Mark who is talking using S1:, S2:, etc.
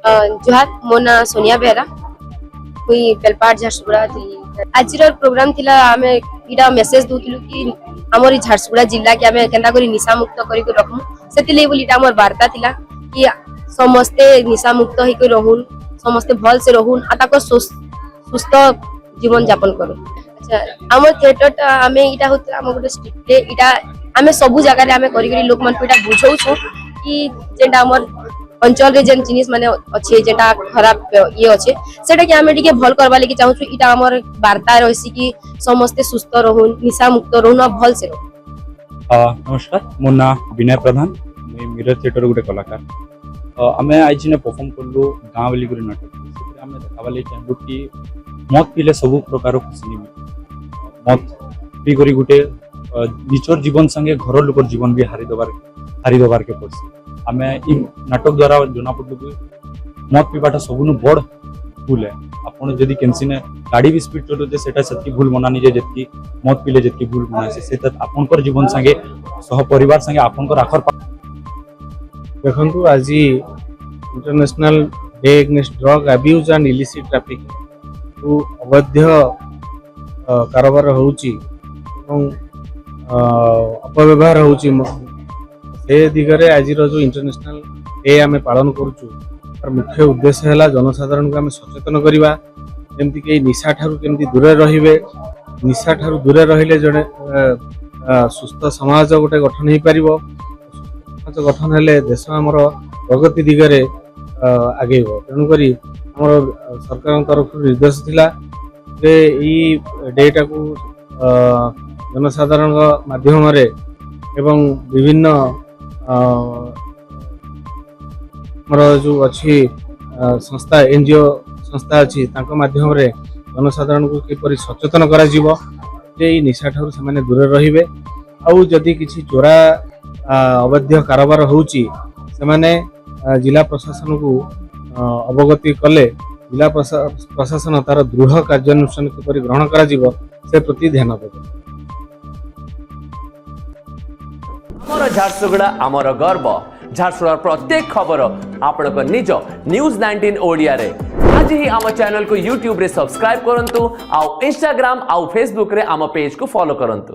S1: जोहार मो ना सोनिया बेहरा कोई बेलपाट झारसुगुड़ा आज प्रोग्राम थिला आमे इटा मेसेज दूतिलु कि हमर झारसुगुड़ा जिला के आमे केंदा करी निशा मुक्त करी को रखमु सेति बोली इटा हमर वार्ता थिला कि समस्ते निशा मुक्त होई को रहून समस्ते भल से रहून आ ताको सुस्थ जीवन यापन करू। अच्छा हमर थिएटर आमे इटा होत हम गोटे स्ट्रिक्ट इटा आमे सब जगह रे आमे करी करी लोक मन को इटा बुझौ छु कि जेंडा हमर अंचल रे जेन जिनिस माने अच्छे जेटा खराब ये अच्छे सेटा कि आमे टिके भल करबा लेके चाहू छु इटा हमर वार्ता रहसी कि समस्त सुस्थ रहून निशा मुक्त रहून आ भल से रहून।
S2: नमस्कार मो ना विनय प्रधान मैं मिरर थिएटर गोटे कलाकार आमे आज ने परफॉर्म करलु गाँव वाली गुरी नाटक से आमे देखाबा ले चाहबु कि मत पीले सब प्रकार खुशी नहीं मत पी करी गोटे निचर जीवन संगे घर लोकर जीवन भी हारी दबार के पड़सी आमे इ नाटक द्वारा जना पड़ू कि मत पीवाटा सबुनु बड़ भूल है आपन जदि केनसी ने गाड़ी भी स्पीड चलते सेटा सेतकी भूल मनानी जे जतकी मत पीले जतकी भूल मना से आपनकर जीवन संगे सह परिवार संगे आपनकर आखर
S3: देखंतु आज international day against drug abuse and illicit traffic को अवैध कारोबार होउची एवं अपव्यवहार होउची से दिगरे आज जो इंटरनेशनल डे आमे पालन करूचु तार मुख्य उद्देश्य है जनसाधारण को आमे सचेतन करवा जेमति कि निशा ठारू केमति दूर रहिबे निशा ठारू दूर रहिले जने सुस्थ समाज गोटे गठन हो पारिबो समाज गठन हेले देश हमर प्रगति दिगरे आगेबो तेणु करी हमर सरकार तरफ निर्देश थिला जे ई डेटा को जनसाधारण माध्यम रे एवं विभिन्न जो अच्छी संस्था एनजीओ संस्था अच्छी माध्यम रे जनसाधारण को किपरि सचेतन करा जीवो जे निशा ठारू से माने दूर रहिबे आउ जदि किछि चोरा अवैध कारोबार होउची से माने जिला प्रशासन को अवगति कले जिला प्रशासन तार दृढ़ कार्यानुष्ठान किपरि ग्रहण करा जीवो से प्रति ध्यान देबे।
S4: आमर झारसुगुड़ा आमर गर्व झारसुगुड़ा प्रत्येक खबर आपनक निज न्यूज 19 ओडिया रे आज ही आम चैनल को यूट्यूब रे सब्सक्राइब करंतु आउ इंस्टाग्राम आउ फेसबुक रे आम पेज को फॉलो करंतु।